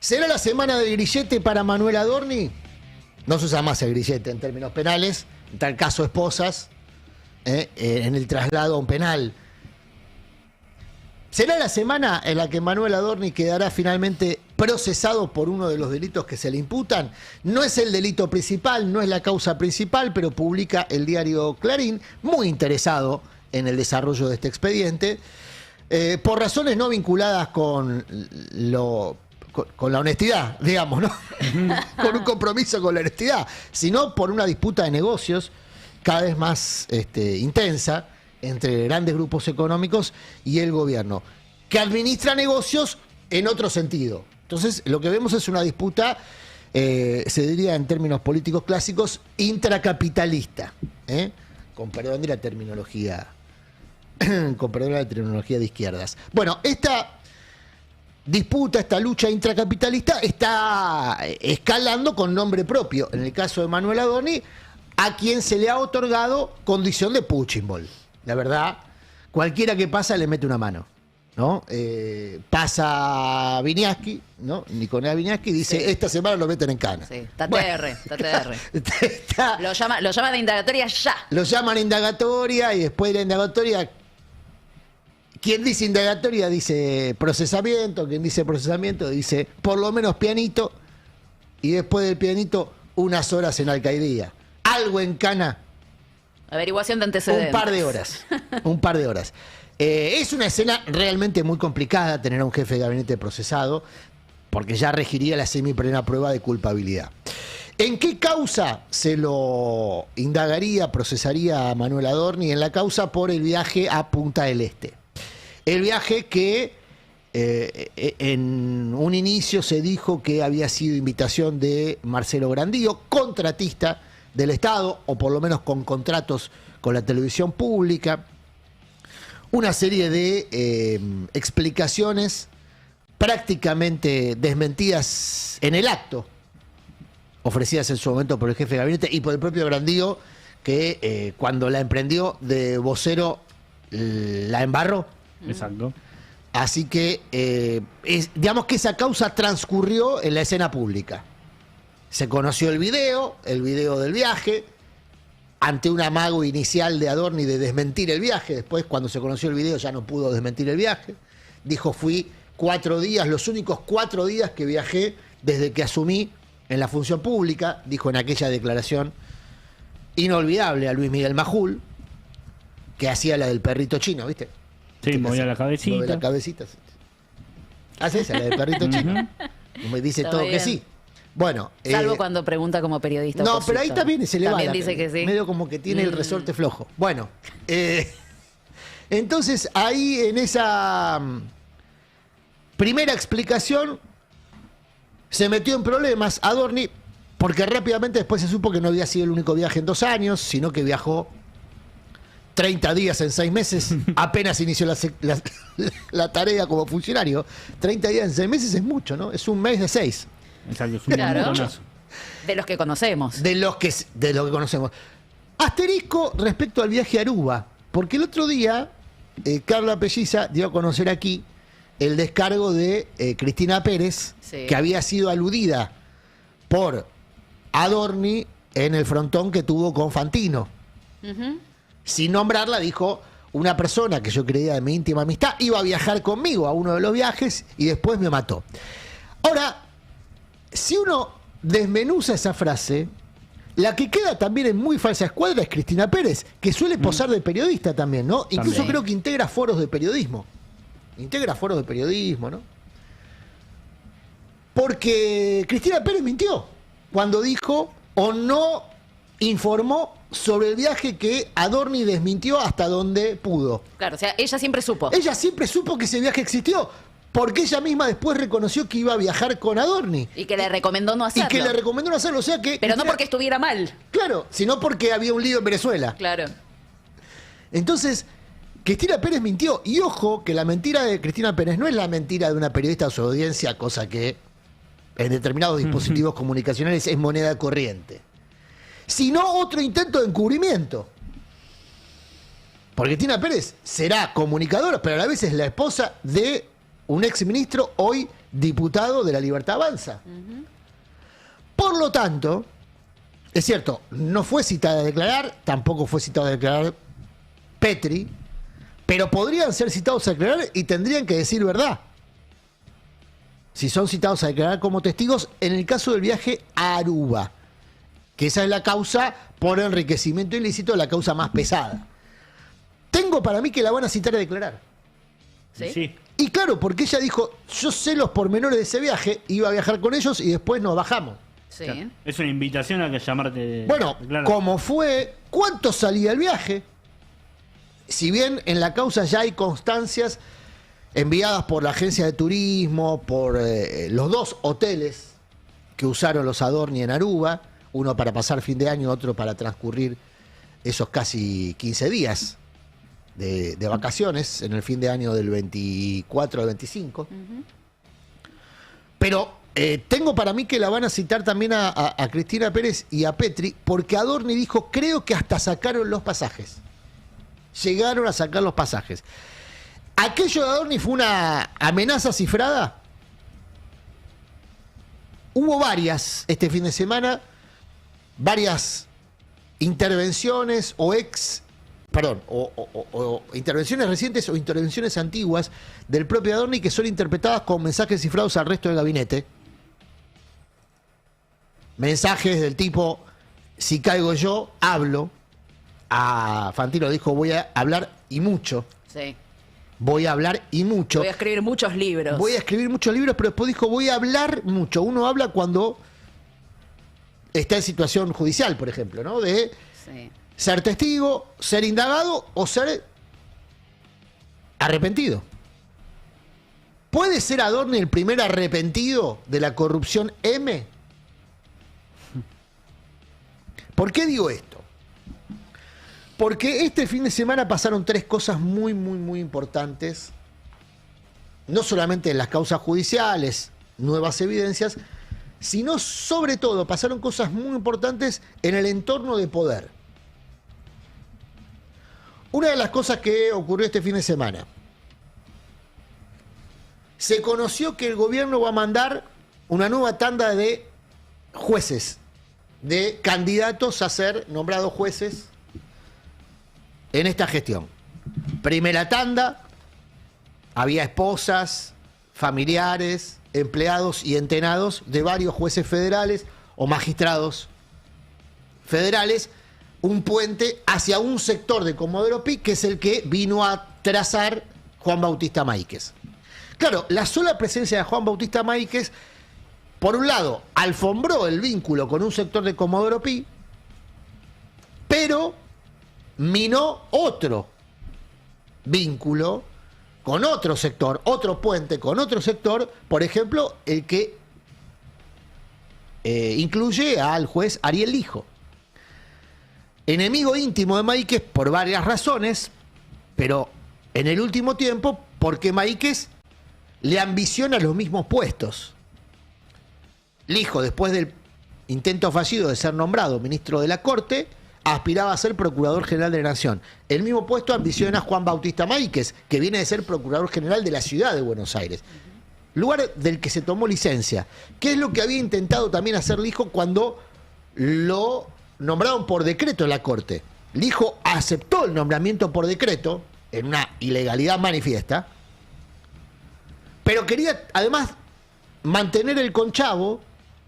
¿Será la semana del grillete para Manuel Adorni? No se usa más el grillete en términos penales, en tal caso esposas, en el traslado a un penal. ¿Será la semana en la que Manuel Adorni quedará finalmente procesado por uno de los delitos que se le imputan? No es el delito principal, no es la causa principal, pero publica el diario Clarín, muy interesado en el desarrollo de este expediente, por razones no vinculadas con la honestidad, digamos, ¿no? Con un compromiso con la honestidad, sino por una disputa de negocios cada vez más intensa entre grandes grupos económicos y el gobierno, que administra negocios en otro sentido. Entonces, lo que vemos es una disputa, se diría en términos políticos clásicos, intracapitalista, con perdón de la terminología, de izquierdas. Bueno, esta disputa, esta lucha intracapitalista está escalando con nombre propio. En el caso de Manuel Adorni, a quien se le ha otorgado condición de punching ball. La verdad, cualquiera que pasa le mete una mano, ¿no? Pasa Viñaski, ¿no? Nicolás Viñaski dice, sí, esta semana lo meten en cana. Sí, está TR. Lo llama de indagatoria ya. Lo llaman indagatoria y después de la indagatoria, quien dice indagatoria dice procesamiento, quien dice procesamiento dice por lo menos pianito, y después del pianito unas horas en alcaidía. Algo en cana. Averiguación de antecedentes. Un par de horas. Es una escena realmente muy complicada tener a un jefe de gabinete procesado, porque ya regiría la semiplena prueba de culpabilidad. ¿En qué causa se lo indagaría, procesaría a Manuel Adorni? En la causa por el viaje a Punta del Este. El viaje que en un inicio se dijo que había sido invitación de Marcelo Grandío, contratista del Estado, o por lo menos con contratos con la televisión pública. Una serie de explicaciones prácticamente desmentidas en el acto, ofrecidas en su momento por el jefe de gabinete y por el propio Grandío, que cuando la emprendió de vocero la embarró. Exacto. Así que digamos que esa causa transcurrió en la escena pública. Se conoció el video del viaje, ante un amago inicial de Adorni de desmentir el viaje. Después, cuando se conoció el video, ya no pudo desmentir el viaje. Dijo, fui 4 días, los únicos 4 días que viajé desde que asumí en la función pública, dijo en aquella declaración inolvidable a Luis Miguel Majul, que hacía la del perrito chino, ¿viste? Sí, movía la cabecita. Mueve la cabecita. Hace esa, la del perrito chino. Me dice Está todo bien. que sí. Bueno, salvo cuando pregunta como periodista. No, pero ahí también se le va. También dice que sí. Medio como que tiene el resorte flojo. Bueno, entonces ahí en esa primera explicación se metió en problemas Adorni, porque rápidamente después se supo que no había sido el único viaje en 2 años, sino que viajó 30 días en 6 meses, apenas inició la tarea como funcionario. 30 días en 6 meses es mucho, ¿no? Es un mes de 6. Exacto, es un Claro. montonazo. De los que conocemos. De lo que conocemos. Asterisco respecto al viaje a Aruba, porque el otro día Carla Pelliza dio a conocer aquí el descargo de Cristina Pérez, Sí. que había sido aludida por Adorni en el frontón que tuvo con Fantino. Ujú. Sin nombrarla, dijo, una persona que yo creía de mi íntima amistad iba a viajar conmigo a uno de los viajes y después me mató. Ahora, si uno desmenuza esa frase, la que queda también en muy falsa escuadra es Cristina Pérez, que suele posar de periodista también, ¿no? Incluso También. creo que integra foros de periodismo. ¿No? Porque Cristina Pérez mintió cuando dijo o no informó sobre el viaje que Adorni desmintió hasta donde pudo. Claro, o sea, ella siempre supo. Ella siempre supo que ese viaje existió, porque ella misma después reconoció que iba a viajar con Adorni. Y que le recomendó no Y hacerlo. que le recomendó no hacerlo, o sea que... Pero no porque estuviera mal. Claro, sino porque había un lío en Venezuela. Claro. Entonces, Cristina Pérez mintió. Y ojo, que la mentira de Cristina Pérez no es la mentira de una periodista a su audiencia, cosa que en determinados dispositivos comunicacionales es moneda corriente, sino otro intento de encubrimiento. Porque Cristina Pérez será comunicadora, pero a la vez es la esposa de un exministro hoy diputado de La Libertad Avanza. Por lo tanto, es cierto, no fue citada a declarar, tampoco fue citado a declarar Petri, pero podrían ser citados a declarar y tendrían que decir verdad. Si son citados a declarar como testigos en el caso del viaje a Aruba, que esa es la causa por enriquecimiento ilícito, la causa más pesada. Tengo para mí que la van a citar a declarar. ¿Sí? Sí. Y claro, porque ella dijo, yo sé los pormenores de ese viaje, iba a viajar con ellos y después nos bajamos. Sí. Claro. Es una invitación a que llamarte. Bueno, claro. como fue, ¿cuánto salía el viaje? Si bien en la causa ya hay constancias enviadas por la agencia de turismo, por los dos hoteles que usaron los Adorni en Aruba, uno para pasar fin de año, otro para transcurrir esos casi 15 días de vacaciones en el fin de año del 24 al 25. Pero tengo para mí que la van a citar también a Cristina Pérez y a Petri, porque Adorni dijo, creo que hasta sacaron los pasajes. Llegaron a sacar los pasajes. ¿Aquello de Adorni fue una amenaza cifrada? Hubo varias este fin de semana, varias intervenciones o intervenciones recientes o intervenciones antiguas del propio Adorni que son interpretadas con mensajes cifrados al resto del gabinete. Mensajes del tipo, si caigo yo, hablo. A Fantino dijo, voy a hablar y mucho. Sí. Voy a hablar y mucho. Voy a escribir muchos libros. Voy a escribir muchos libros, pero después dijo, voy a hablar mucho. Uno habla cuando está en situación judicial, por ejemplo, ¿no? De Sí. ser testigo, ser indagado o ser arrepentido. ¿Puede ser Adorni el primer arrepentido de la corrupción M? ¿Por qué digo esto? Porque este fin de semana pasaron tres cosas muy, muy, muy importantes. No solamente en las causas judiciales, nuevas evidencias, sino sobre todo pasaron cosas muy importantes en el entorno de poder. Una de las cosas que ocurrió este fin de semana. Se conoció que el gobierno va a mandar una nueva tanda de jueces, de candidatos a ser nombrados jueces en esta gestión. Primera tanda, había esposas, familiares, empleados y entenados de varios jueces federales o magistrados federales, un puente hacia un sector de Comodoro Pi, que es el que vino a trazar Juan Bautista Máiquez. Claro, la sola presencia de Juan Bautista Máiquez, por un lado, alfombró el vínculo con un sector de Comodoro Pi, pero minó otro vínculo con otro sector, otro puente con otro sector, por ejemplo, el que incluye al juez Ariel Lijo. Enemigo íntimo de Máiquez por varias razones, pero en el último tiempo porque Máiquez le ambiciona los mismos puestos. Lijo, después del intento fallido de ser nombrado ministro de la Corte, aspiraba a ser Procurador General de la Nación. El mismo puesto ambiciona Juan Bautista Máiquez, que viene de ser Procurador General de la Ciudad de Buenos Aires, lugar del que se tomó licencia, que es lo que había intentado también hacer Lijo cuando lo nombraron por decreto en la Corte. Lijo aceptó el nombramiento por decreto, en una ilegalidad manifiesta, pero quería además mantener el conchavo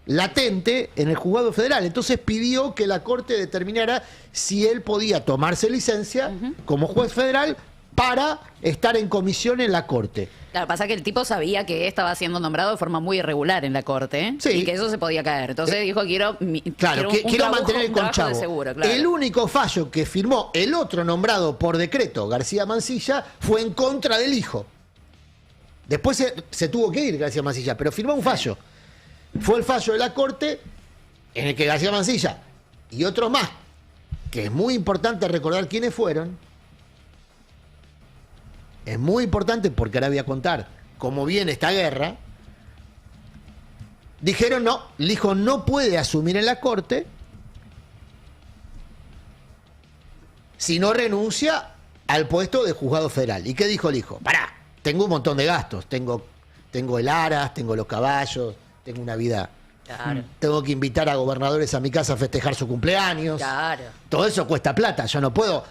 latente en el juzgado federal. Entonces pidió que la Corte determinara si él podía tomarse licencia como juez federal para estar en comisión en la Corte. Claro, pasa que el tipo sabía que estaba siendo nombrado de forma muy irregular en la corte, ¿eh? Sí. Y que eso se podía caer. Entonces dijo, quiero mantener el un trabajo conchavo. de seguro, claro. El único fallo que firmó el otro nombrado por decreto, García Mansilla, fue en contra del hijo. Después se tuvo que ir García Mansilla, pero firmó un fallo. Fue el fallo de la Corte en el que García Mansilla y otros más, que es muy importante recordar quiénes fueron. Es muy importante porque ahora voy a contar cómo viene esta guerra. Dijeron no, Lijo no puede asumir en la Corte si no renuncia al puesto de juzgado federal. ¿Y qué dijo Lijo? Pará, tengo un montón de gastos, tengo Tengo el Aras, tengo los caballos, tengo una vida. Claro. Tengo que invitar a gobernadores a mi casa a festejar su cumpleaños. Claro. Todo eso cuesta plata. Yo no puedo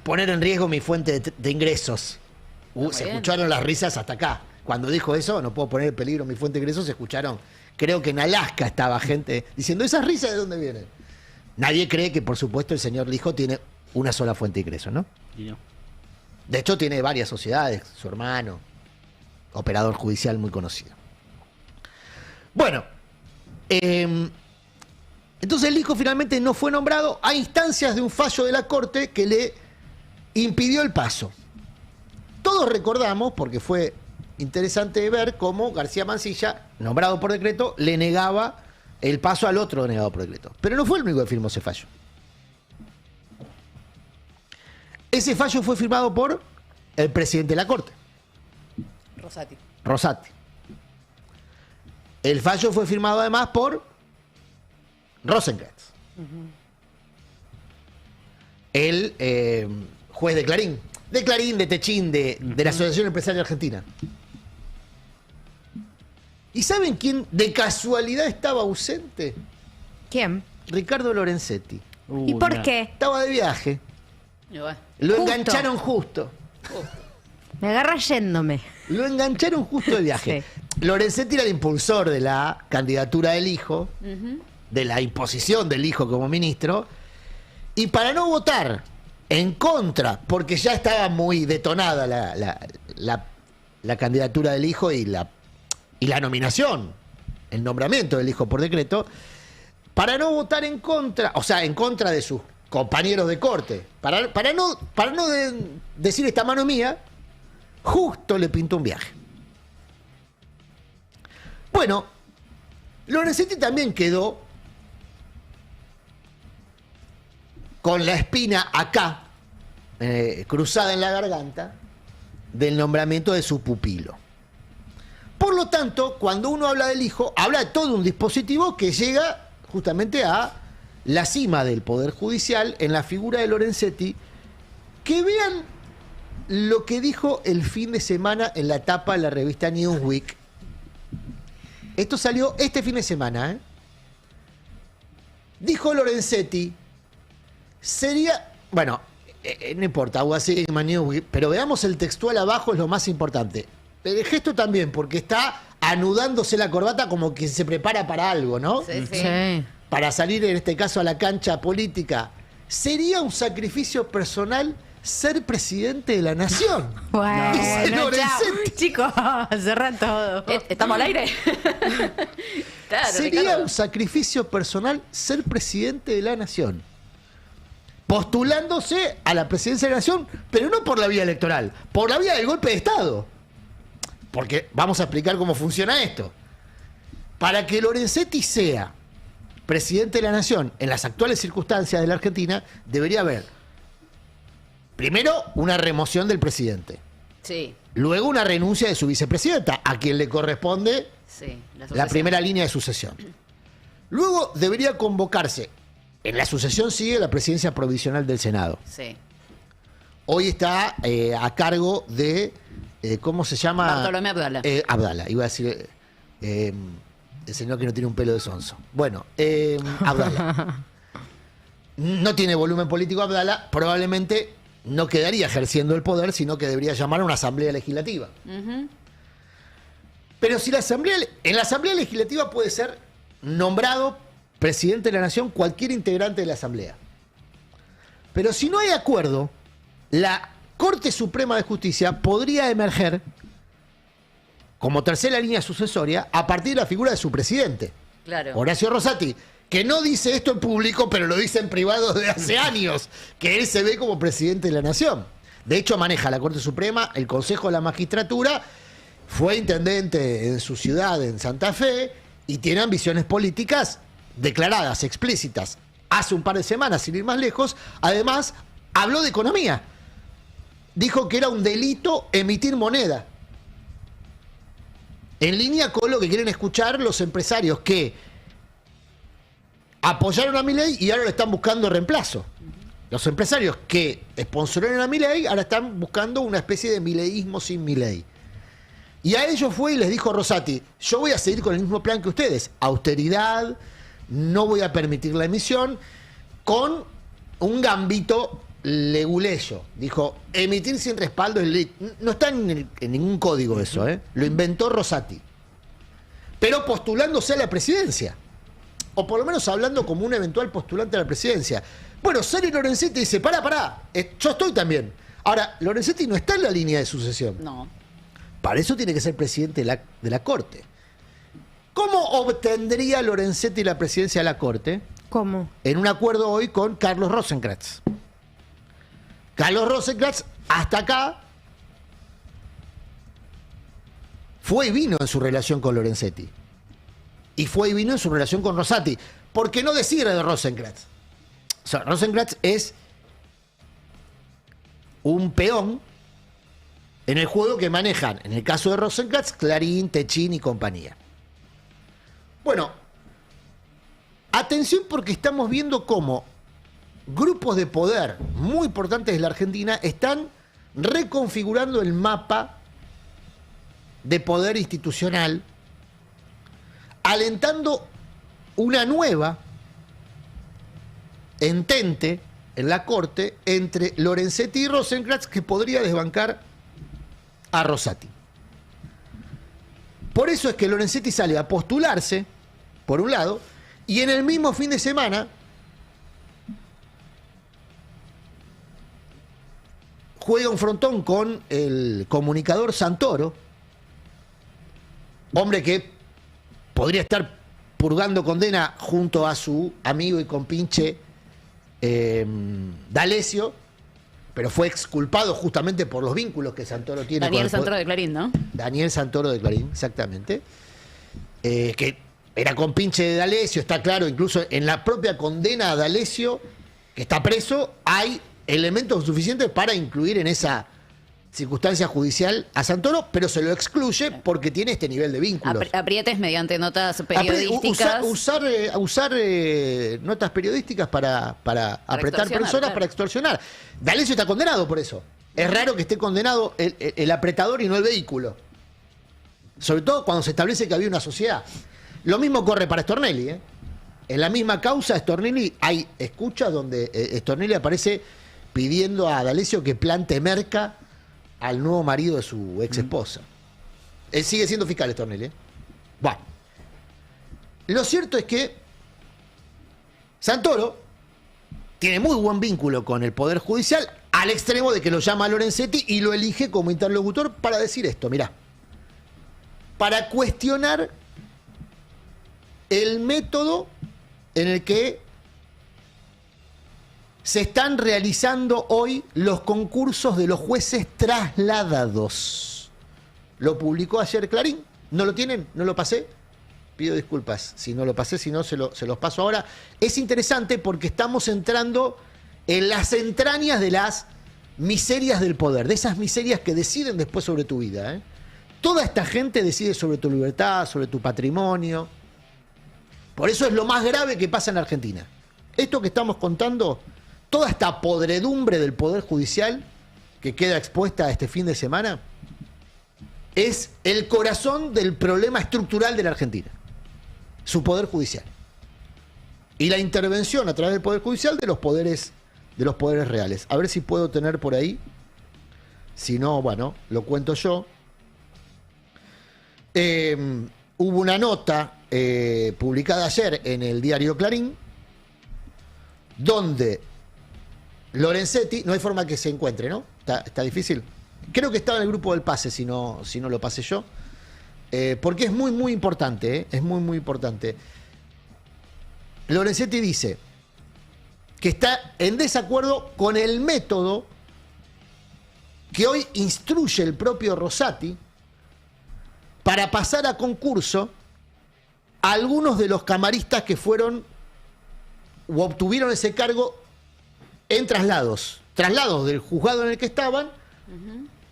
poner en riesgo mi fuente de ingresos. Se bien. escucharon las risas hasta acá. Cuando dijo eso, no puedo poner en peligro mi fuente de ingresos, se escucharon. Creo que en Alaska estaba gente diciendo, ¿esas risas de dónde vienen? Nadie cree que, por supuesto, el señor Lijo tiene una sola fuente de ingresos, ¿no? Y no. De hecho, tiene varias sociedades. Su hermano, operador judicial muy conocido. Bueno, entonces el Lijo finalmente no fue nombrado a instancias de un fallo de la Corte que le impidió el paso. Todos recordamos, porque fue interesante ver cómo García Mansilla, nombrado por decreto, le negaba el paso al otro negado por decreto. Pero no fue el único que firmó ese fallo. Ese fallo fue firmado por el presidente de la Corte, Rosati. El fallo fue firmado además por Rosenkrantz, el juez de Clarín, de Techín, de la Asociación Empresaria Argentina. ¿Y saben quién de casualidad estaba ausente? ¿Quién? Ricardo Lorenzetti. ¿Y por mirá. qué? Estaba de viaje. Y bueno, Lo Justo. engancharon justo. Me agarra yéndome. Lo engancharon justo de viaje. Lorenzetti era el impulsor de la candidatura del hijo, de la imposición del hijo como ministro, y para no votar en contra, porque ya estaba muy detonada la candidatura del hijo y la nominación, el nombramiento del hijo por decreto, para no votar en contra, o sea, en contra de sus compañeros de corte, para no decir esta mano mía, justo le pintó un viaje. Bueno, Lorenzetti también quedó con la espina acá, cruzada en la garganta, del nombramiento de su pupilo. Por lo tanto, cuando uno habla del hijo, habla de todo un dispositivo que llega justamente a la cima del Poder Judicial en la figura de Lorenzetti. Que vean lo que dijo el fin de semana en la tapa de la revista Newsweek. Esto salió este fin de semana, ¿eh? Dijo Lorenzetti, sería... Bueno, no importa, algo así, Newsweek, pero veamos el textual abajo, es lo más importante. El gesto también, porque está anudándose la corbata como que se prepara para algo, ¿no? sí, sí. Sí. Para salir, en este caso, a la cancha política. ¿Sería un sacrificio personal ser presidente de la nación? Dice Bueno, chao. Lorenzetti. Chicos, cerrá todo. ¿Estamos al aire? Claro, Sería Ricardo. un sacrificio personal ser presidente de la nación. Postulándose a la presidencia de la nación, pero no por la vía electoral, por la vía del golpe de Estado. Porque vamos a explicar cómo funciona esto. Para que Lorenzetti sea presidente de la nación en las actuales circunstancias de la Argentina, debería haber, primero, una remoción del presidente. Sí, Luego, una renuncia de su vicepresidenta, a quien le corresponde sí. la sucesión. primera línea de sucesión. Luego debería convocarse. En la sucesión sigue la presidencia provisional del Senado. Sí. Hoy está a cargo de, ¿cómo se llama? Bartolomé Abdala. Abdala, iba a decir el señor que no tiene un pelo de sonso. Bueno, Abdala. No tiene volumen político Abdala, probablemente no quedaría ejerciendo el poder, sino que debería llamar a una asamblea legislativa. Pero si en la asamblea legislativa puede ser nombrado presidente de la nación cualquier integrante de la asamblea. Pero si no hay acuerdo, la Corte Suprema de Justicia podría emerger como tercera línea sucesoria a partir de la figura de su presidente, Claro. Horacio Rosati, que no dice esto en público, pero lo dice en privado desde hace años, que él se ve como presidente de la nación. De hecho, maneja la Corte Suprema, el Consejo de la Magistratura, fue intendente en su ciudad, en Santa Fe, y tiene ambiciones políticas declaradas, explícitas. Hace un par de semanas, sin ir más lejos, además, habló de economía. Dijo que era un delito emitir moneda. En línea con lo que quieren escuchar los empresarios que apoyaron a Milei y ahora le están buscando reemplazo. Los empresarios que sponsoraron a Milei ahora están buscando una especie de mileísmo sin Milei. Y a ellos fue y les dijo Rosati, yo voy a seguir con el mismo plan que ustedes, austeridad, no voy a permitir la emisión, con un gambito leguleyo. Dijo, emitir sin respaldo es ley. No está en ningún código eso, ¿eh? Lo inventó Rosati. Pero postulándose a la presidencia. O por lo menos hablando como un eventual postulante a la presidencia. Bueno, Sari Lorenzetti dice, pará, yo estoy también. Ahora, Lorenzetti no está en la línea de sucesión. No. Para eso tiene que ser presidente de la Corte. ¿Cómo obtendría Lorenzetti la presidencia de la Corte? ¿Cómo? En un acuerdo hoy con Carlos Rosenkrantz. Carlos Rosenkrantz, hasta acá, fue y vino en su relación con Lorenzetti. Y fue y vino en su relación con Rosati. Porque no decir de Rosenkrantz. O sea, Rosenkrantz es un peón en el juego que manejan, en el caso de Rosenkrantz, Clarín, Techín y compañía. Bueno, atención porque estamos viendo cómo grupos de poder muy importantes de la Argentina están reconfigurando el mapa de poder institucional, alentando una nueva entente en la Corte entre Lorenzetti y Rosenkrantz que podría desbancar a Rosati. Por eso es que Lorenzetti sale a postularse, por un lado, y en el mismo fin de semana juega un frontón con el comunicador Santoro, hombre que podría estar purgando condena junto a su amigo y compinche D'Alessio, pero fue exculpado justamente por los vínculos que Santoro tiene Daniel con el Santoro de Clarín, ¿no? Daniel Santoro de Clarín, exactamente. Que era compinche de D'Alessio, está claro, incluso en la propia condena a D'Alessio, que está preso, hay elementos suficientes para incluir en esa circunstancia judicial a Santoro, pero se lo excluye porque tiene este nivel de vínculos. Aprietes mediante notas periodísticas. Usar notas periodísticas para apretar extorsionar, personas, claro. para extorsionar. D'Alessio está condenado por eso. Es raro que esté condenado el apretador y no el vehículo. Sobre todo cuando se establece que había una sociedad. Lo mismo corre para Stornelli, ¿eh? En la misma causa, Stornelli, hay escuchas donde Stornelli aparece pidiendo a D'Alessio que plante merca al nuevo marido de su ex esposa. Él sigue siendo fiscal, Stornelli, ¿eh? Bueno. Lo cierto es que Santoro tiene muy buen vínculo con el Poder Judicial, al extremo de que lo llama a Lorenzetti y lo elige como interlocutor para decir esto, mirá. Para cuestionar el método en el que se están realizando hoy los concursos de los jueces trasladados. Lo publicó ayer Clarín. ¿No lo tienen? ¿No lo pasé? Pido disculpas si no lo pasé, si no se los paso ahora. Es interesante porque estamos entrando en las entrañas de las miserias del poder, de esas miserias que deciden después sobre tu vida, ¿eh? Toda esta gente decide sobre tu libertad, sobre tu patrimonio. Por eso es lo más grave que pasa en Argentina. Esto que estamos contando, toda esta podredumbre del Poder Judicial que queda expuesta este fin de semana, es el corazón del problema estructural de la Argentina. Su Poder Judicial. Y la intervención a través del Poder Judicial de los poderes reales. A ver si puedo tener por ahí. Si no, bueno, lo cuento yo. Hubo una nota publicada ayer en el diario Clarín, donde Lorenzetti, no hay forma que se encuentre, ¿no? Está difícil. Creo que estaba en el grupo del pase, si no lo pasé yo. Porque es muy, muy importante, ¿eh? Es muy, muy importante. Lorenzetti dice que está en desacuerdo con el método que hoy instruye el propio Rosati para pasar a concurso a algunos de los camaristas que fueron o obtuvieron ese cargo en traslados del juzgado en el que estaban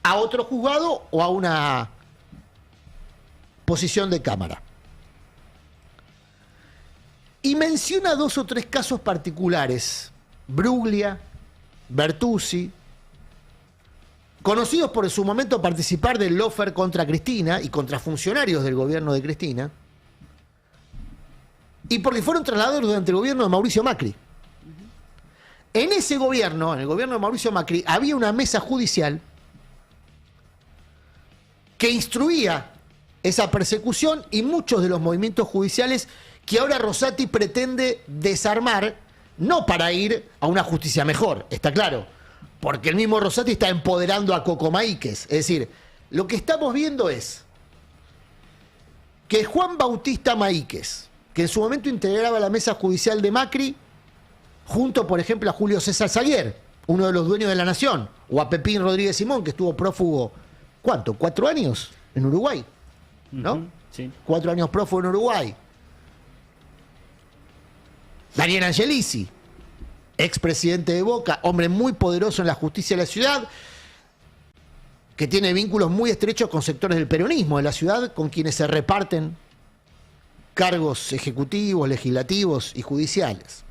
a otro juzgado o a una posición de cámara. Y menciona 2 o 3 casos particulares: Bruglia, Bertuzzi, conocidos por en su momento participar del lawfare contra Cristina y contra funcionarios del gobierno de Cristina, y porque fueron trasladados durante el gobierno de Mauricio Macri. En ese gobierno, en el gobierno de Mauricio Macri, había una mesa judicial que instruía esa persecución y muchos de los movimientos judiciales que ahora Rosati pretende desarmar, no para ir a una justicia mejor, está claro, porque el mismo Rosati está empoderando a Coco Maíquez. Es decir, lo que estamos viendo es que Juan Bautista Maíquez, que en su momento integraba la mesa judicial de Macri, junto, por ejemplo, a Julio César Zaguer, uno de los dueños de la Nación, o a Pepín Rodríguez Simón, que estuvo prófugo, ¿cuánto? 4 años en Uruguay, ¿no? Sí. 4 años prófugo en Uruguay. Daniel Angelici, expresidente de Boca, hombre muy poderoso en la justicia de la ciudad, que tiene vínculos muy estrechos con sectores del peronismo de la ciudad, con quienes se reparten cargos ejecutivos, legislativos y judiciales.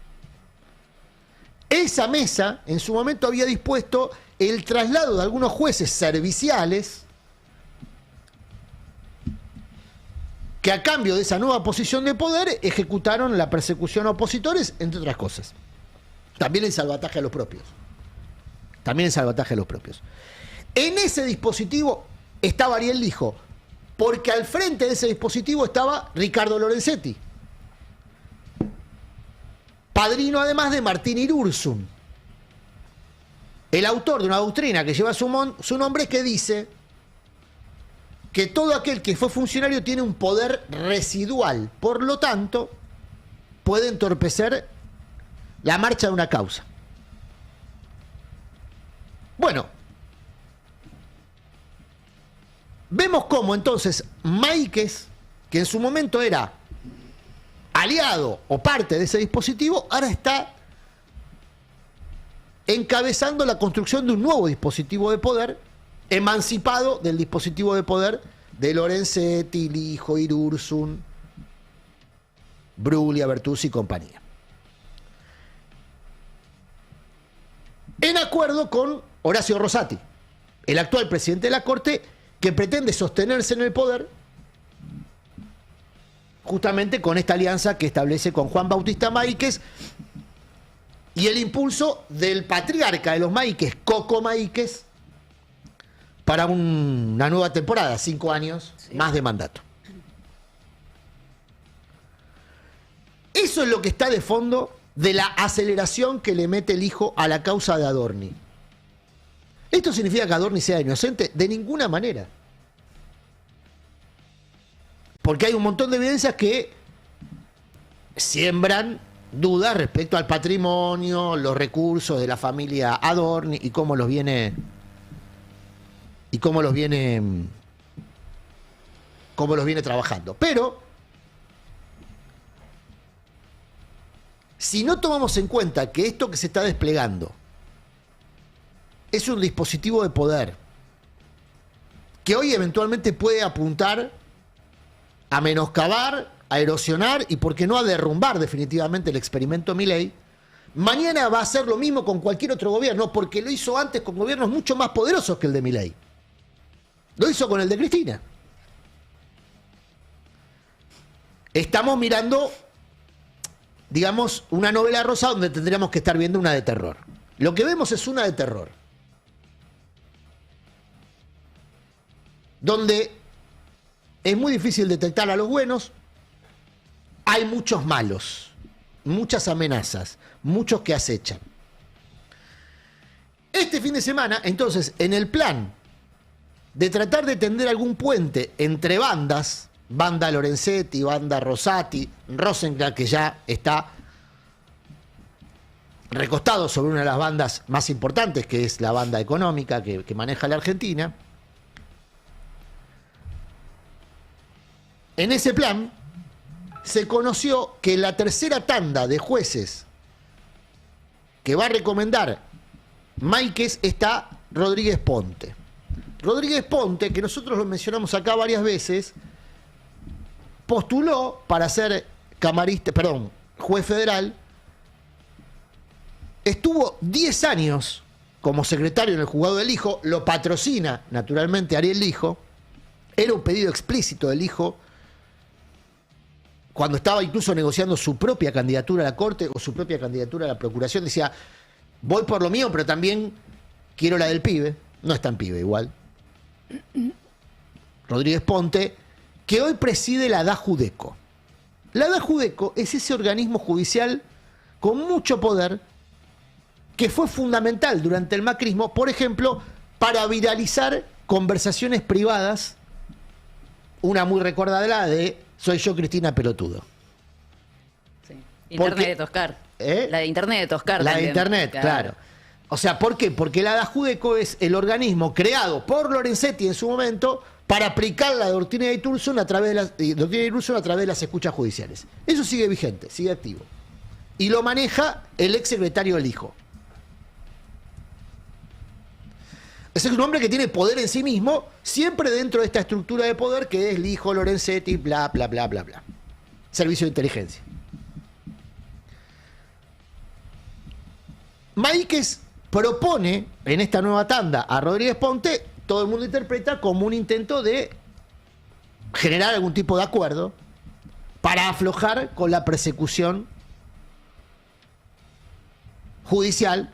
Esa mesa en su momento había dispuesto el traslado de algunos jueces serviciales que a cambio de esa nueva posición de poder ejecutaron la persecución a opositores, entre otras cosas. También el salvataje a los propios. También el salvataje a los propios. En ese dispositivo estaba Ariel Lijo, porque al frente de ese dispositivo estaba Ricardo Lorenzetti, padrino además de Martín Irursun, el autor de una doctrina que lleva su nombre, que dice que todo aquel que fue funcionario tiene un poder residual, por lo tanto, puede entorpecer la marcha de una causa. Bueno, vemos cómo entonces Maíquez, que en su momento era aliado o parte de ese dispositivo, ahora está encabezando la construcción de un nuevo dispositivo de poder, emancipado del dispositivo de poder de Lorenzetti, Lijo, Irursun, Bruglia, Bertuzzi y compañía. En acuerdo con Horacio Rosati, el actual presidente de la Corte, que pretende sostenerse en el poder justamente con esta alianza que establece con Juan Bautista Maíquez y el impulso del patriarca de los Maíquez, Coco Maíquez, para una nueva temporada, 5 años más de mandato. Eso es lo que está de fondo de la aceleración que le mete el hijo a la causa de Adorni. ¿Esto significa que Adorni sea inocente? De ninguna manera. Porque hay un montón de evidencias que siembran dudas respecto al patrimonio, los recursos de la familia Adorni y cómo los viene trabajando. Pero si no tomamos en cuenta que esto que se está desplegando es un dispositivo de poder que hoy eventualmente puede apuntar a menoscabar, a erosionar y, por qué no, a derrumbar definitivamente el experimento Milei, mañana va a hacer lo mismo con cualquier otro gobierno, porque lo hizo antes con gobiernos mucho más poderosos que el de Milei. Lo hizo con el de Cristina. Estamos mirando, digamos, una novela rosa donde tendríamos que estar viendo una de terror. Lo que vemos es una de terror, donde es muy difícil detectar a los buenos, hay muchos malos, muchas amenazas, muchos que acechan. Este fin de semana, entonces, en el plan de tratar de tender algún puente entre bandas, banda Lorenzetti, banda Rosati, Rosenblatt, que ya está recostado sobre una de las bandas más importantes, que es la banda económica que maneja la Argentina. En ese plan se conoció que la tercera tanda de jueces que va a recomendar Maíquez está Rodríguez Ponte. Rodríguez Ponte, que nosotros lo mencionamos acá varias veces, postuló para ser juez federal, estuvo 10 años como secretario en el juzgado del hijo, lo patrocina naturalmente Ariel Lijo, era un pedido explícito del hijo cuando estaba incluso negociando su propia candidatura a la Corte o su propia candidatura a la Procuración, decía, voy por lo mío, pero también quiero la del pibe, no es tan pibe igual, Rodríguez Ponte, que hoy preside la DA Judeco. La DA Judeco es ese organismo judicial con mucho poder que fue fundamental durante el macrismo, por ejemplo, para viralizar conversaciones privadas, una muy recordada de soy yo Cristina Pelotudo. Sí. Internet Porque- de Toscar. ¿Eh? La de Internet de Toscar. La de también. Internet, claro. O sea, ¿por qué? Porque la DA Judeco es el organismo creado por Lorenzetti en su momento para aplicar la doctrina de Irurzun a través de las escuchas judiciales. Eso sigue vigente, sigue activo. Y lo maneja el ex secretario del hijo. Ese es un hombre que tiene poder en sí mismo, siempre dentro de esta estructura de poder que es el hijo Lorenzetti, bla, bla, bla, bla, bla. Servicio de inteligencia. Maíquez propone en esta nueva tanda a Rodríguez Ponte, todo el mundo interpreta como un intento de generar algún tipo de acuerdo para aflojar con la persecución judicial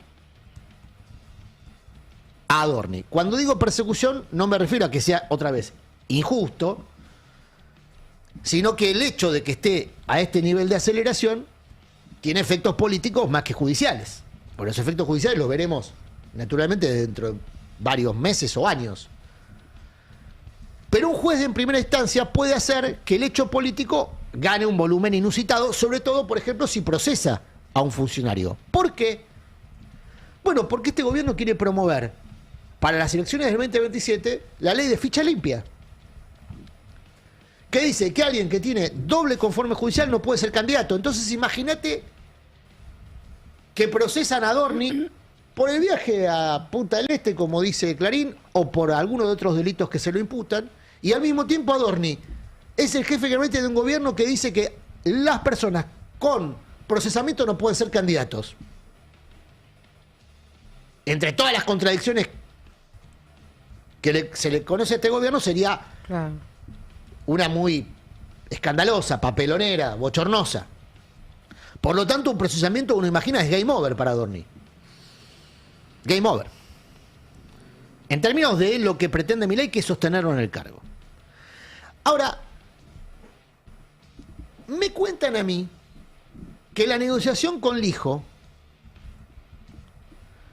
a Adorni. Cuando digo persecución no me refiero a que sea otra vez injusto, sino que el hecho de que esté a este nivel de aceleración tiene efectos políticos más que judiciales. Por los efectos judiciales los veremos naturalmente dentro de varios meses o años. Pero un juez en primera instancia puede hacer que el hecho político gane un volumen inusitado, sobre todo, por ejemplo, si procesa a un funcionario. ¿Por qué? Bueno, porque este gobierno quiere promover para las elecciones del 2027 la ley de ficha limpia, que dice que alguien que tiene doble conforme judicial no puede ser candidato. Entonces imagínate que procesan a Adorni por el viaje a Punta del Este, como dice Clarín, o por alguno de otros delitos que se lo imputan, y al mismo tiempo Adorni es el jefe gabinete de un gobierno que dice que las personas con procesamiento no pueden ser candidatos. Entre todas las contradicciones que se le conoce a este gobierno, sería Claro. una muy escandalosa, papelonera, bochornosa. Por lo tanto, un procesamiento, uno imagina, es game over para Adorni. Game over. En términos de lo que pretende Milei, que es sostenerlo en el cargo. Ahora, me cuentan a mí que la negociación con Lijo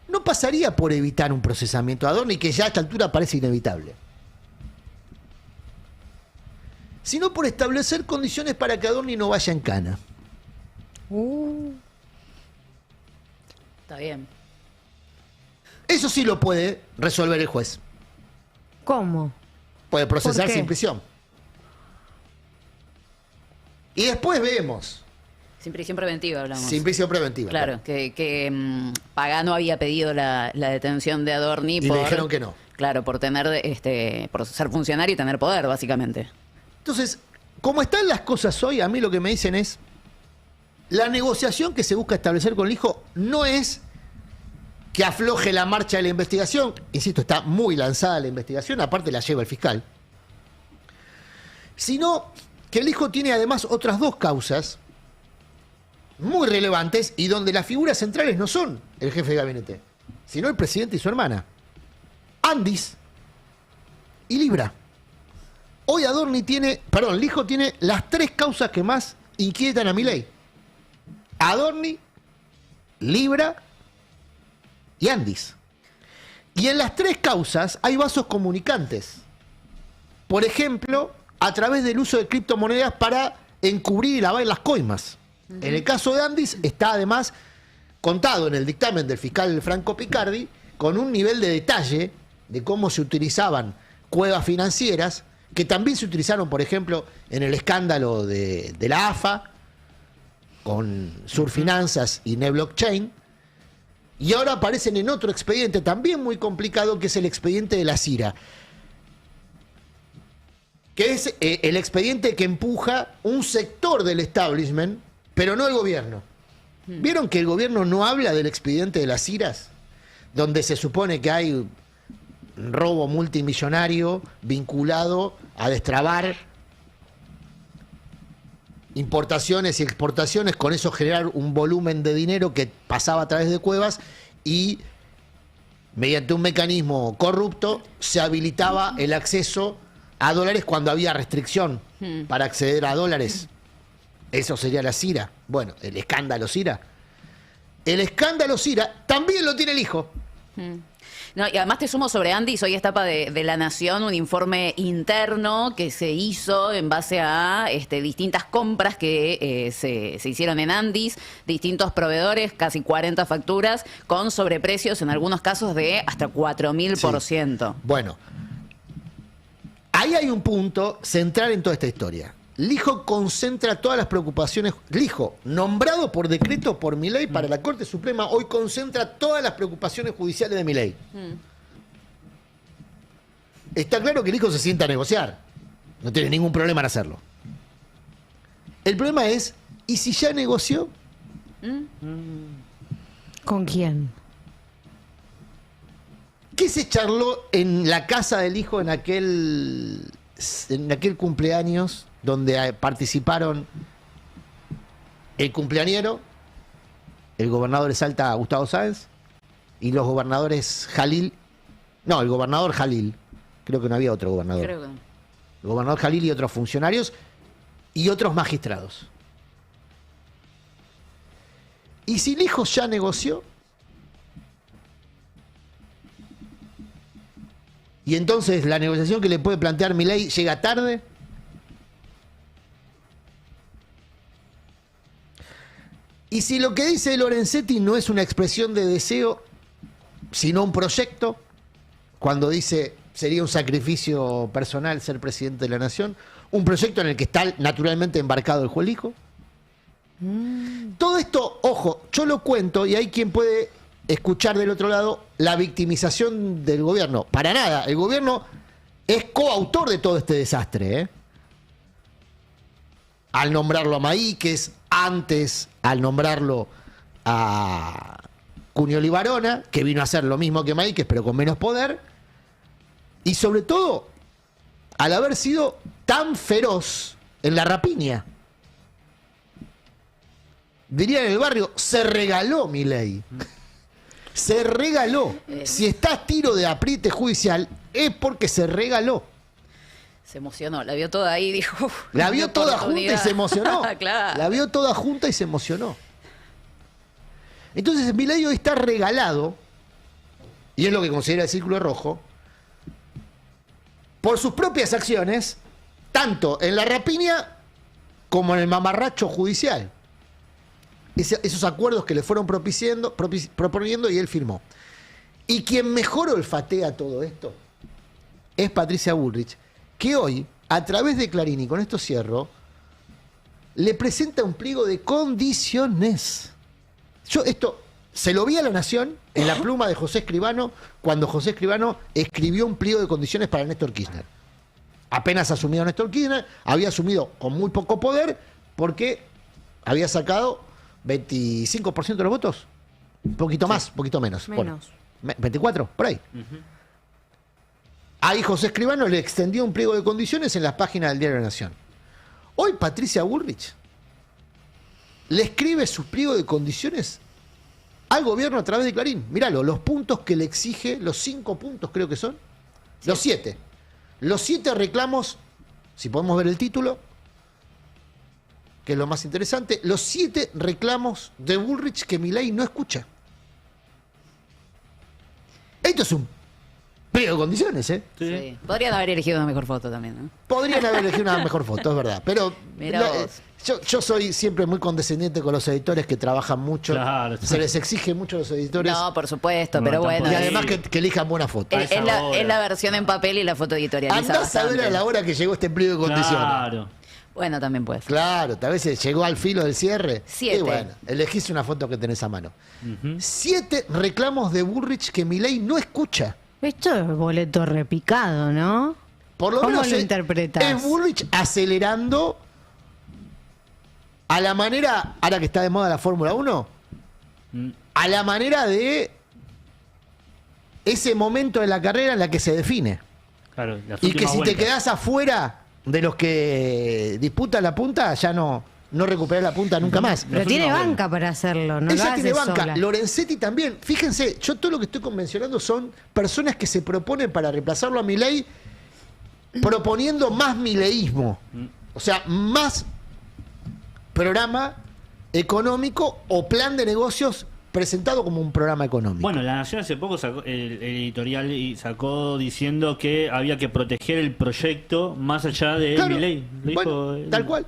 no pasaría por evitar un procesamiento de Adorni, que ya a esta altura parece inevitable, sino por establecer condiciones para que Adorni no vaya en cana. Está bien. Eso sí lo puede resolver el juez. ¿Cómo? Puede procesar ¿Por qué? sin prisión. Y después vemos, Sin prisión preventiva hablamos. sin prisión preventiva. Claro, que Pagano había pedido la detención de Adorni Y le dijeron que no. Claro, por tener por ser funcionario y tener poder, básicamente. Entonces, como están las cosas hoy, a mí lo que me dicen es, la negociación que se busca establecer con el hijo no es que afloje la marcha de la investigación. Insisto, está muy lanzada la investigación, aparte la lleva el fiscal. Sino que el hijo tiene además otras dos causas muy relevantes y donde las figuras centrales no son el jefe de gabinete, sino el presidente y su hermana. Andis y Libra. Hoy Lijo tiene las tres causas que más inquietan a Milei. Adorni, Libra y Andis. Y en las tres causas hay vasos comunicantes. Por ejemplo, a través del uso de criptomonedas para encubrir y lavar las coimas. En el caso de Andis está además contado en el dictamen del fiscal Franco Picardi con un nivel de detalle de cómo se utilizaban cuevas financieras que también se utilizaron, por ejemplo, en el escándalo de la AFA con Surfinanzas y Neblockchain, y ahora aparecen en otro expediente también muy complicado, que es el expediente de la CIRA, que es el expediente que empuja un sector del establishment, pero no el gobierno. ¿Vieron que el gobierno no habla del expediente de las CIRAs? donde se supone que hay un robo multimillonario vinculado a destrabar importaciones y exportaciones, con eso generar un volumen de dinero que pasaba a través de cuevas y mediante un mecanismo corrupto se habilitaba el acceso a dólares cuando había restricción para acceder a dólares. Eso sería la CIRA. Bueno, el escándalo CIRA. El escándalo CIRA también lo tiene el hijo. No, y además te sumo sobre Andis, hoy es tapa de La Nación, un informe interno que se hizo en base a distintas compras que se hicieron en Andis, distintos proveedores, casi 40 facturas, con sobreprecios en algunos casos de hasta 4000%. Sí. Bueno, ahí hay un punto central en toda esta historia. Lijo concentra todas las preocupaciones. Lijo, nombrado por decreto por Milei para la Corte Suprema, hoy concentra todas las preocupaciones judiciales de Milei. Está claro que Lijo se sienta a negociar. No tiene ningún problema en hacerlo. El problema es, ¿y si ya negoció? ¿Con quién? ¿Qué se charló en la casa del hijo en aquel cumpleaños donde participaron el cumpleañero, el gobernador de Salta, Gustavo Sáenz, y los gobernadores Jalil? No, el gobernador Jalil. Creo que no había otro gobernador. Creo que no. El gobernador Jalil y otros funcionarios y otros magistrados. ¿Y si el hijo ya negoció? Y entonces la negociación que le puede plantear Milei llega tarde. Y si lo que dice Lorenzetti no es una expresión de deseo, sino un proyecto, cuando dice sería un sacrificio personal ser presidente de la nación, un proyecto en el que está naturalmente embarcado el Juelijo. Todo esto, ojo, yo lo cuento y hay quien puede escuchar del otro lado la victimización del gobierno. Para nada, el gobierno es coautor de todo este desastre, ¿eh? Al nombrarlo a Maíquez, antes al nombrarlo a Cunioli Barona, que vino a hacer lo mismo que Maíquez, pero con menos poder, y sobre todo al haber sido tan feroz en la rapiña. Dirían en el barrio, se regaló Milei. Se regaló. Si está a tiro de apriete judicial, es porque se regaló. Se emocionó, la vio toda ahí y dijo... La vio toda junta y se emocionó. Claro. La vio toda junta y se emocionó. Entonces Milei hoy está regalado, y es lo que considera el Círculo Rojo, por sus propias acciones, tanto en la rapiña como en el mamarracho judicial. Esos acuerdos que le fueron proponiendo y él firmó. Y quien mejor olfatea todo esto es Patricia Bullrich, que hoy, a través de Clarín, y con esto cierro, le presenta un pliego de condiciones. Yo esto se lo vi a La Nación en la pluma de José Escribano, cuando José Escribano escribió un pliego de condiciones para Néstor Kirchner. Apenas asumido Néstor Kirchner, había asumido con muy poco poder porque había sacado 25% de los votos. Un poquito más, un poquito menos. Menos. Bueno, 24, por ahí. Ahí José Escribano le extendió un pliego de condiciones en las páginas del Diario de la Nación. Hoy Patricia Bullrich le escribe su pliego de condiciones al gobierno a través de Clarín. Míralo, los puntos que le exige, los 5 puntos creo que son, los 7. Los 7 reclamos, si podemos ver el título, que es lo más interesante, los 7 reclamos de Bullrich que Milei no escucha. Esto es un pliego de condiciones, ¿eh? Sí. Podrían haber elegido una mejor foto también, ¿no? Podrían haber elegido una mejor foto, es verdad. Pero Mirá vos. yo soy siempre muy condescendiente con los editores que trabajan mucho. Claro, sí. Se les exige mucho a los editores. No, por supuesto, No, pero tampoco. bueno. Y además que elijan buena foto. Es la versión en papel y la foto editorializada. Andás a ver a la hora que llegó este pliego de condiciones. Claro. Bueno, también puede ser. Claro, a veces llegó al filo del cierre. 7. Y bueno, elegís una foto que tenés a mano. 7 reclamos de Bullrich que Milei no escucha. Esto es boleto repicado, ¿no? Por lo ¿Cómo menos lo interpretás? es Bullrich acelerando a la manera, ahora que está de moda la Fórmula 1, a la manera de ese momento de la carrera en la que se define. Claro, las Y que últimas si te vueltas. quedás afuera de los que disputan la punta, ya no recuperás la punta nunca más. Pero Las tiene últimas banca para hacerlo, no lo Ella hace tiene banca. sola. Lorenzetti también. Fíjense, yo todo lo que estoy convencionando son personas que se proponen para reemplazarlo a Milei proponiendo más mileísmo. O sea, más programa económico o plan de negocios presentado como un programa económico. Bueno, La Nación hace poco sacó el editorial y sacó diciendo que había que proteger el proyecto más allá de Claro. Milei. Lo Bueno, dijo tal cual.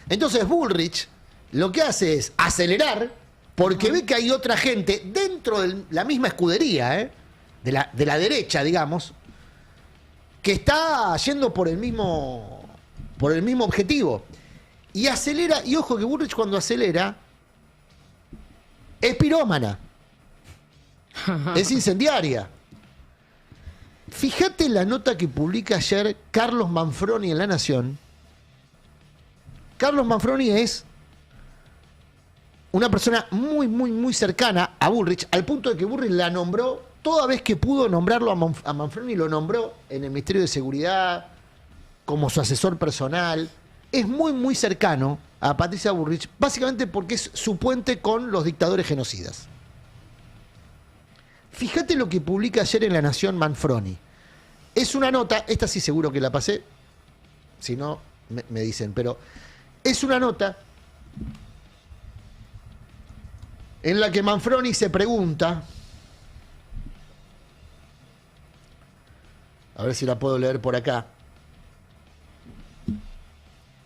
Entonces Bullrich lo que hace es acelerar porque ve que hay otra gente dentro de la misma escudería, de la derecha, digamos, que está yendo por el mismo objetivo. Y acelera, y ojo que Bullrich cuando acelera es pirómana. Es incendiaria. Fíjate la nota que publica ayer Carlos Manfroni en La Nación. Carlos Manfroni es una persona muy, muy, muy cercana a Bullrich, al punto de que Bullrich la nombró, toda vez que pudo nombrarlo a Manfroni, lo nombró en el Ministerio de Seguridad, como su asesor personal. Es muy, muy cercano a Patricia Bullrich, básicamente porque es su puente con los dictadores genocidas. Fíjate lo que publica ayer en La Nación Manfroni. Es una nota, esta sí seguro que la pasé, si no me dicen, pero es una nota en la que Manfroni se pregunta, a ver si la puedo leer por acá.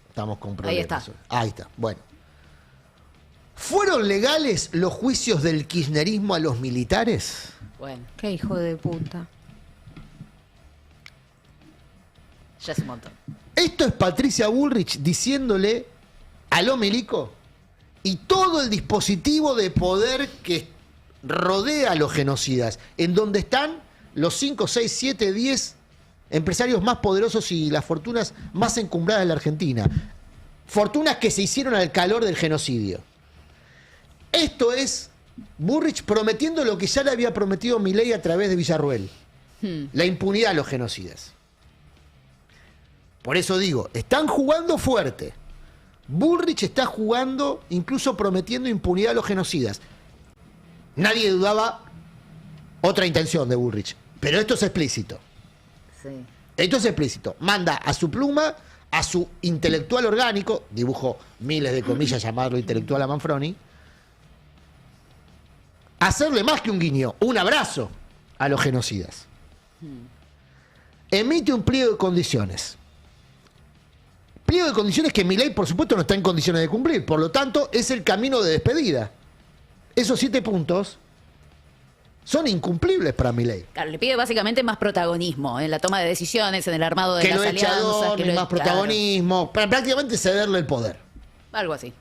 Estamos con problemas. Ahí está. Ahí está, bueno. ¿Fueron legales los juicios del kirchnerismo a los militares? Bueno, Qué hijo de puta. ya es un montón. Esto es Patricia Bullrich diciéndole a lo milico y todo el dispositivo de poder que rodea a los genocidas, en donde están los 5, 6, 7, 10 empresarios más poderosos y las fortunas más encumbradas de la Argentina. Fortunas que se hicieron al calor del genocidio. Esto es Bullrich prometiendo lo que ya le había prometido Milei a través de Villarruel. La impunidad a los genocidas. Por eso digo, están jugando fuerte. Bullrich está jugando, incluso prometiendo impunidad a los genocidas. Nadie dudaba otra intención de Bullrich. Pero esto es explícito. Sí. Esto es explícito. Manda a su pluma, a su intelectual orgánico, dibujo miles de comillas, llamarlo intelectual a Manfroni, hacerle más que un guiño, un abrazo a los genocidas. Emite un pliego de condiciones. Pliego de condiciones que Milei, por supuesto, no está en condiciones de cumplir. Por lo tanto, es el camino de despedida. Esos 7 puntos son incumplibles para Milei. Claro, le pide básicamente más protagonismo en la toma de decisiones, en el armado de Que las lo eche alianzas. Adorni, más protagonismo, para prácticamente cederle el poder. Claro, algo así.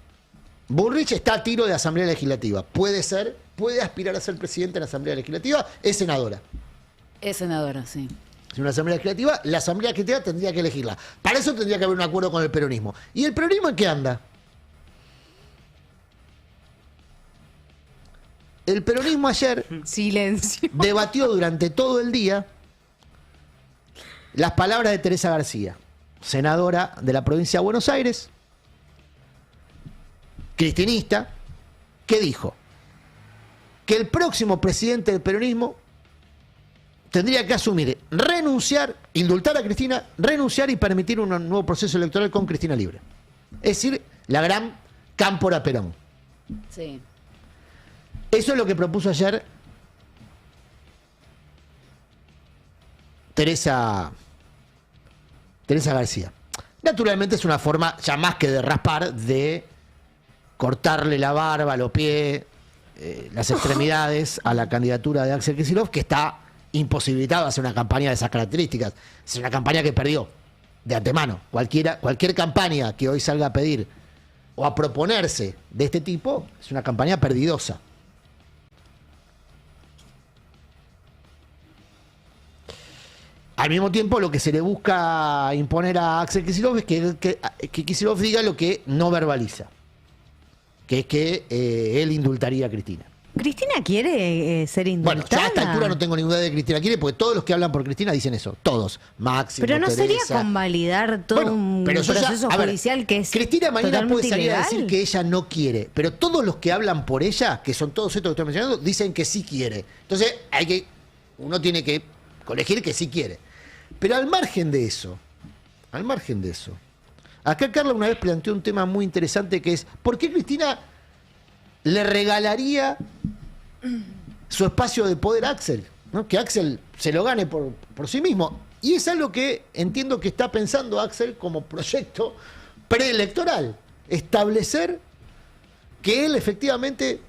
Bullrich está a tiro de Asamblea Legislativa. Puede aspirar a ser presidente en la Asamblea Legislativa, es senadora. Es senadora, sí. Es una Asamblea Legislativa, la Asamblea Legislativa tendría que elegirla. Para eso tendría que haber un acuerdo con el peronismo. ¿Y el peronismo en qué anda? El peronismo ayer Silencio. debatió durante todo el día las palabras de Teresa García, senadora de la provincia de Buenos Aires, cristinista, que dijo que el próximo presidente del peronismo tendría que asumir, renunciar, indultar a Cristina, renunciar y permitir un nuevo proceso electoral con Cristina libre. Es decir, la gran cámpora Perón. Sí. Eso es lo que propuso ayer Teresa García. Naturalmente es una forma, ya más que de raspar, de cortarle la barba, los pies, las extremidades a la candidatura de Axel Kicillof, que está imposibilitado de hacer una campaña de esas características. Es una campaña que perdió de antemano. Cualquier campaña que hoy salga a pedir o a proponerse de este tipo es una campaña perdidosa. Al mismo tiempo, lo que se le busca imponer a Axel Kicillof es que Kicillof diga lo que no verbaliza, que es que él indultaría a Cristina. Cristina quiere ser Bueno, indultada. ya a esta altura no tengo ninguna idea de Cristina quiere, porque todos los que hablan por Cristina dicen eso. Todos. Máximo, Pero no sería Teresa. convalidar todo Bueno, un pero yo ya- proceso a ver, judicial que es Cristina mañana puede totalmente salir a ilegal. decir que ella no quiere, pero todos los que hablan por ella, que son todos estos que estoy mencionando, dicen que sí quiere. Entonces uno tiene que colegir que sí quiere. Pero al margen de eso, acá Carla una vez planteó un tema muy interesante que es, ¿por qué Cristina le regalaría su espacio de poder a Axel? ¿No? Que Axel se lo gane por sí mismo. Y es algo que entiendo que está pensando Axel como proyecto preelectoral. Establecer que él efectivamente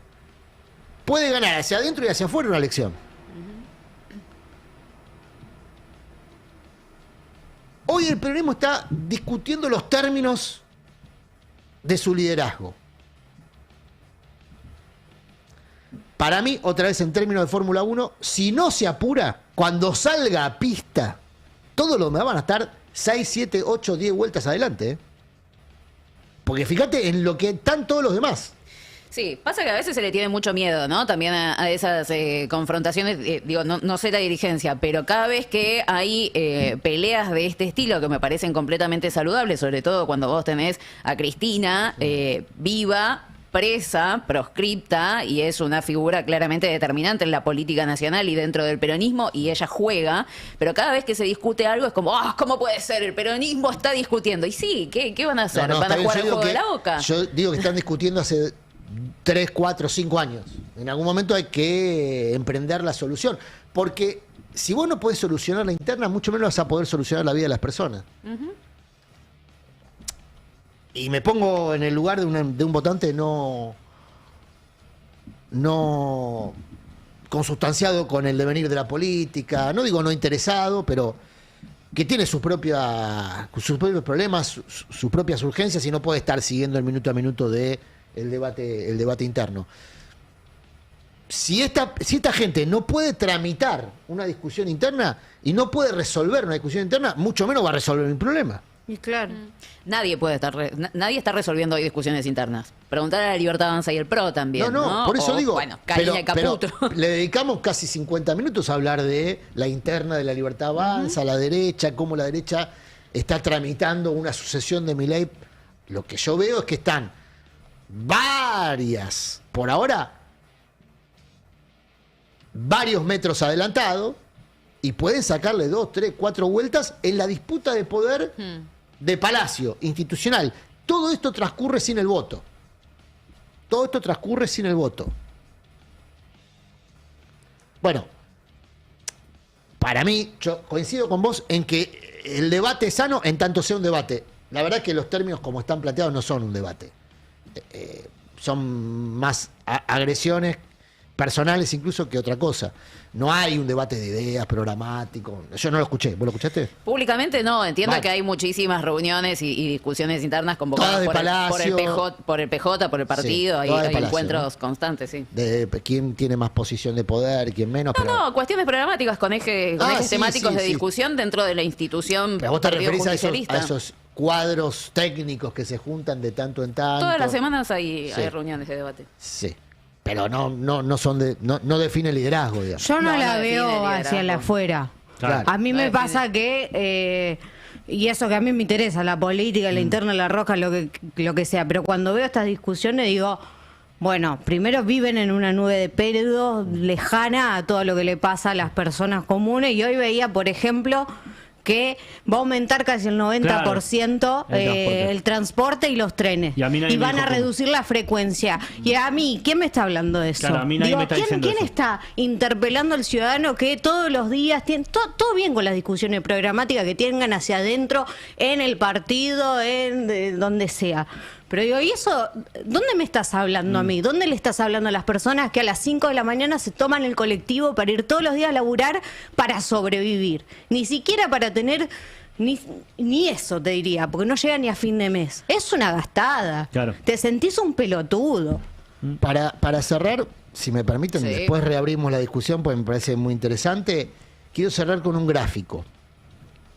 puede ganar hacia adentro y hacia afuera una elección. Hoy el peronismo está discutiendo los términos de su liderazgo. Para mí, otra vez en términos de Fórmula 1, si no se apura, cuando salga a pista, todos los demás van a estar 6, 7, 8, 10 vueltas adelante. ¿Eh? Porque fíjate en lo que están todos los demás. Sí, pasa que a veces se le tiene mucho miedo, ¿no? También a esas confrontaciones, digo, no sé la dirigencia, pero cada vez que hay peleas de este estilo que me parecen completamente saludables, sobre todo cuando vos tenés a Cristina viva, presa, proscripta, y es una figura claramente determinante en la política nacional y dentro del peronismo, y ella juega, pero cada vez que se discute algo es como, ¿cómo puede ser? El peronismo está discutiendo. Y sí, ¿qué van a hacer? ¿Van a jugar al juego de la boca? Yo digo que están discutiendo hace 3, 4, 5 años. En algún momento hay que emprender la solución. Porque si vos no podés solucionar la interna, mucho menos vas a poder solucionar la vida de las personas. Y me pongo en el lugar de un votante no consustanciado con el devenir de la política, no digo no interesado, pero que tiene sus propios problemas, sus propias urgencias y no puede estar siguiendo el minuto a minuto de el debate interno. Si esta gente no puede tramitar una discusión interna y no puede resolver una discusión interna, mucho menos va a resolver mi problema. Y claro. Nadie está resolviendo hoy discusiones internas. Preguntar a la Libertad Avanza y el PRO también. No, por eso digo. Bueno, Karina y Caputo. Le dedicamos casi 50 minutos a hablar de la interna de la Libertad Avanza, la derecha, cómo la derecha está tramitando una sucesión de Milei. Lo que yo veo es que están por ahora, varios metros adelantados y pueden sacarle 2, 3, 4 vueltas en la disputa de poder de Palacio, institucional. Todo esto transcurre sin el voto. Bueno, para mí, yo coincido con vos en que el debate es sano en tanto sea un debate. La verdad que los términos como están planteados no son un debate. Son más agresiones personales incluso que otra cosa. No hay un debate de ideas programático. Yo no lo escuché. ¿Vos lo escuchaste? Públicamente no. Entiendo Vale. que hay muchísimas reuniones y discusiones internas convocadas Todas de por el Palacio. PJ, por el partido. Sí, hay todas de Palacio, encuentros ¿no? constantes, sí. De quién tiene más posición de poder, quién menos. No, cuestiones programáticas con ejes Sí, temáticos sí, de sí. discusión dentro de la institución. Pero vos te Partido referís a Justicialista. esos cuadros técnicos que se juntan de tanto en tanto. Todas las semanas hay Sí. reuniones de debate. Sí. Pero no son no define liderazgo, digamos. Yo no, No, la no define veo liderazgo. hacia la afuera. Claro. A mí No me define. pasa que, y eso que a mí me interesa, la política, la interna, la roja, lo que sea, pero cuando veo estas discusiones digo, bueno, primero viven en una nube de pedo lejana a todo lo que le pasa a las personas comunes y hoy veía, por ejemplo, que va a aumentar casi el 90% el transporte y los trenes. Y a mí nadie me van a dijo cómo. reducir la frecuencia. Y a mí, ¿quién me está hablando de eso? Claro, a mí nadie me está diciendo ¿quién eso. está interpelando al ciudadano que todos los días tiene todo bien con las discusiones programáticas que tengan hacia adentro, en el partido, donde sea? Pero digo, ¿y eso? ¿Dónde me estás hablando a mí? ¿Dónde le estás hablando a las personas que a las 5 de la mañana se toman el colectivo para ir todos los días a laburar para sobrevivir? Ni siquiera para tener ni eso, te diría, porque no llega ni a fin de mes. Es una gastada. Claro. Te sentís un pelotudo. Para cerrar, si me permiten, Sí. después reabrimos la discusión porque me parece muy interesante. Quiero cerrar con un gráfico.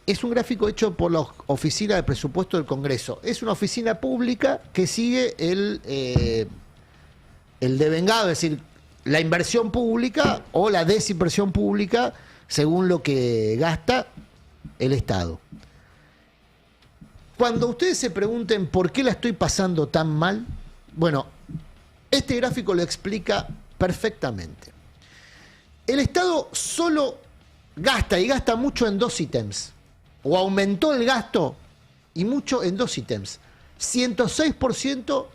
Es un gráfico hecho por la Oficina de Presupuesto del Congreso. Es una oficina pública que sigue el devengado, es decir, la inversión pública o la desinversión pública según lo que gasta el Estado. Cuando ustedes se pregunten por qué la estoy pasando tan mal, bueno, este gráfico lo explica perfectamente. El Estado solo gasta y gasta mucho en 2 ítems, o aumentó el gasto y mucho en 2 ítems. 106%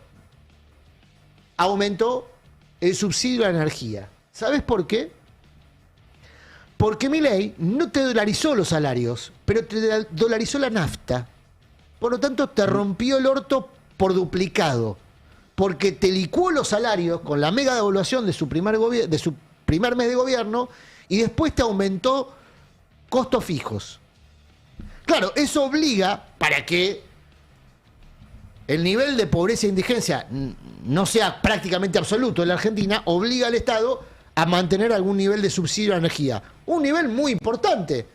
aumentó el subsidio a la energía. ¿Sabes por qué? Porque Milei no te dolarizó los salarios, pero te dolarizó la nafta. Por lo tanto, te rompió el orto por duplicado. Porque te licuó los salarios con la mega devaluación de su primer mes de gobierno y después te aumentó costos fijos. Claro, eso obliga para que el nivel de pobreza e indigencia no sea prácticamente absoluto en la Argentina, obliga al Estado a mantener algún nivel de subsidio a la energía. Un nivel muy importante.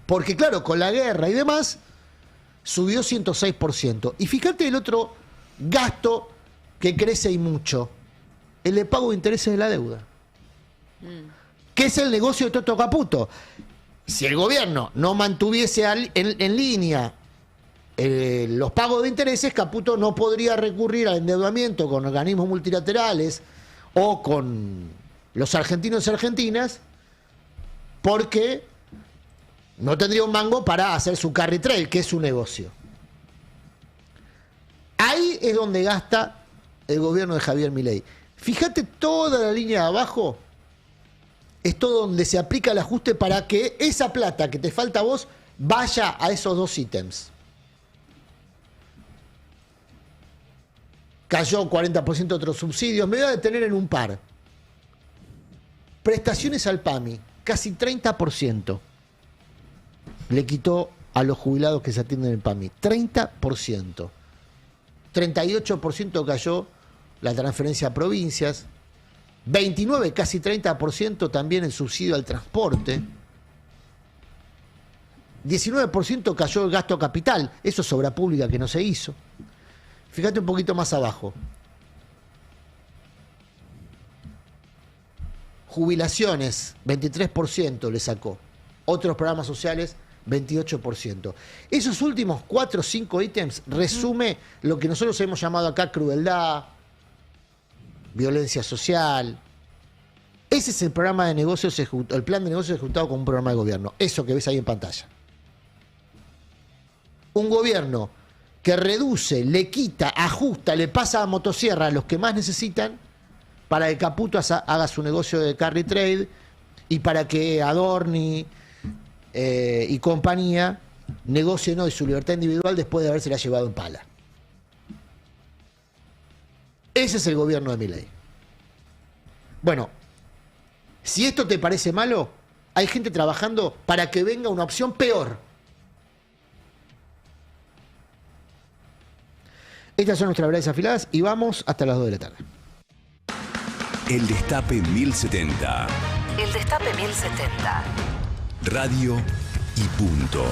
Porque claro, con la guerra y demás, subió 106%. Y fíjate el otro gasto que crece y mucho. El de pago de intereses de la deuda. Que es el negocio de Toto Caputo. Si el gobierno no mantuviese en línea los pagos de intereses, Caputo no podría recurrir al endeudamiento con organismos multilaterales o con los argentinos y argentinas, porque no tendría un mango para hacer su carry trade, que es su negocio. Ahí es donde gasta el gobierno de Javier Milei. Fíjate toda la línea de abajo, es todo donde se aplica el ajuste para que esa plata que te falta a vos vaya a esos 2 ítems. Cayó 40% de otros subsidios. Me voy a detener en un par. Prestaciones al PAMI, casi 30%. Le quitó a los jubilados que se atienden en el PAMI. 30%. 38% cayó la transferencia a provincias. 29, casi 30% también el subsidio al transporte. 19% cayó el gasto capital. Eso es obra pública que no se hizo. Fíjate un poquito más abajo. Jubilaciones, 23% le sacó. Otros programas sociales, 28%. Esos últimos 4 o 5 ítems resume lo que nosotros hemos llamado acá crueldad, violencia social. Ese es el programa de negocios, el plan de negocios ejecutado con un programa de gobierno. Eso que ves ahí en pantalla. Un gobierno que reduce, le quita, ajusta, le pasa a motosierra a los que más necesitan para que Caputo haga su negocio de carry trade y para que Adorni y compañía negocien hoy su libertad individual después de habérsela llevado en pala. Ese es el gobierno de Milei. Bueno, si esto te parece malo, hay gente trabajando para que venga una opción peor. Estas son nuestras verdades afiladas y vamos hasta las 2 de la tarde. El Destape 1070. El Destape 1070. Radio y punto.